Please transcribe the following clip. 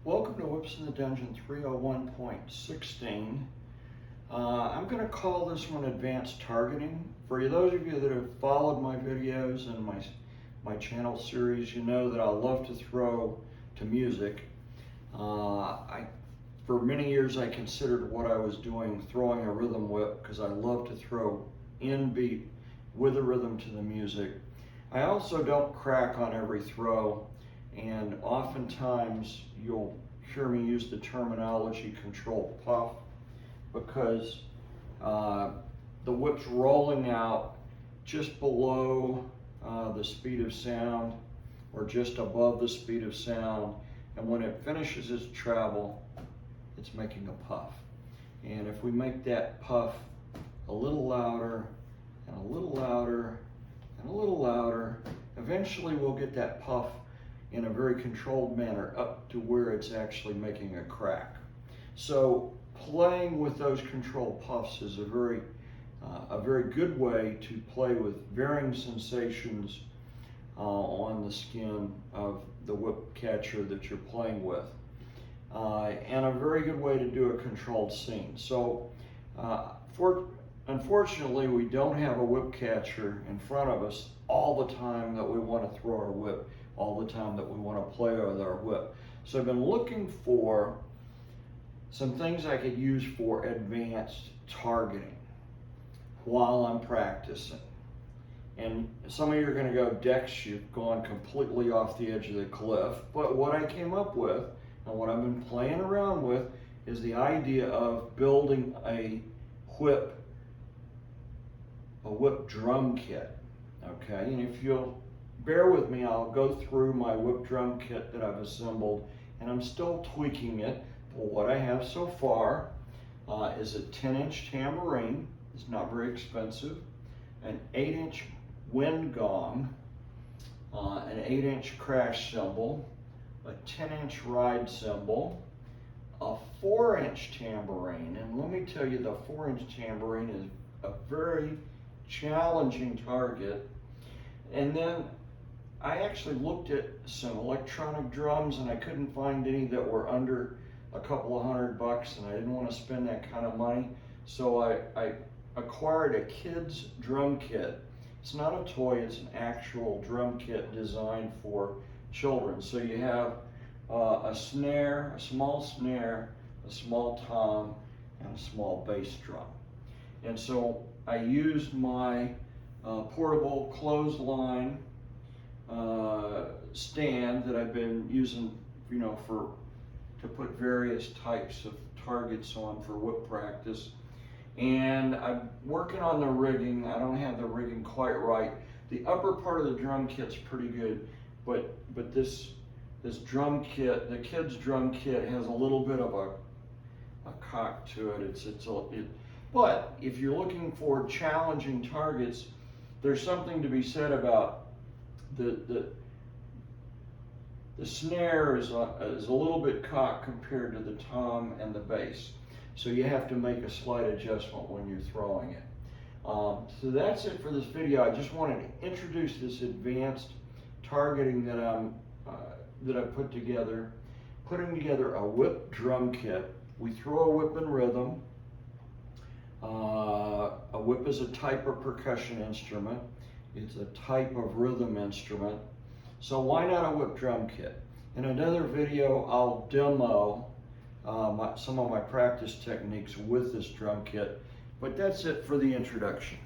Welcome to Whips in the Dungeon 301.16. I'm going to call this one Advanced Targeting. For those of you that have followed my videos and my channel series, you know that I love to throw to music. For many years I considered what I was doing throwing a rhythm whip because I love to throw in beat with a rhythm to the music. I also don't crack on every throw, and oftentimes you'll hear me use the terminology control puff because the whip's rolling out just below the speed of sound or just above the speed of sound, and when it finishes its travel, it's making a puff. And if we make that puff a little louder and a little louder and a little louder, eventually we'll get that puff in a very controlled manner up to where it's actually making a crack. So playing with those controlled puffs is a very good way to play with varying sensations on the skin of the whip catcher that you're playing with. And a very good way to do a controlled scene. So unfortunately, we don't have a whip catcher in front of us all the time that we want to throw our whip, all the time that we want to play with our whip. So I've been looking for some things I could use for advanced targeting while I'm practicing. And some of you are going to go, Dex, you've gone completely off the edge of the cliff. But what I came up with and what I've been playing around with is the idea of building a whip drum kit. Okay, and if you'll bear with me, I'll go through my whip drum kit that I've assembled, and I'm still tweaking it. But what I have so far is a 10-inch tambourine. It's not very expensive. An 8-inch wind gong, an 8-inch crash cymbal, a 10-inch ride cymbal, a 4-inch tambourine. And let me tell you, the 4-inch tambourine is a very challenging target. And then I actually looked at some electronic drums and I couldn't find any that were under a couple of $100, and I didn't want to spend that kind of money. So I acquired a kid's drum kit. It's not a toy, it's an actual drum kit designed for children. So you have a snare, a small tom, and a small bass drum. And so I used my portable clothesline stand that I've been using, to put various types of targets on for whip practice. And I'm working on the rigging. I don't have the rigging quite right. The upper part of the drum kit's pretty good, but this drum kit, the kid's drum kit, has a little bit of a cock to it. But if you're looking for challenging targets, there's something to be said about the snare is a little bit cocked compared to the tom and the bass. So you have to make a slight adjustment when you're throwing it. So that's it for this video. I just wanted to introduce this advanced targeting that I put together, putting together a whip drum kit. We throw a whip in rhythm. A whip is a type of percussion instrument. It's a type of rhythm instrument. So why not a whip drum kit? In another video, I'll demo some of my practice techniques with this drum kit, but that's it for the introduction.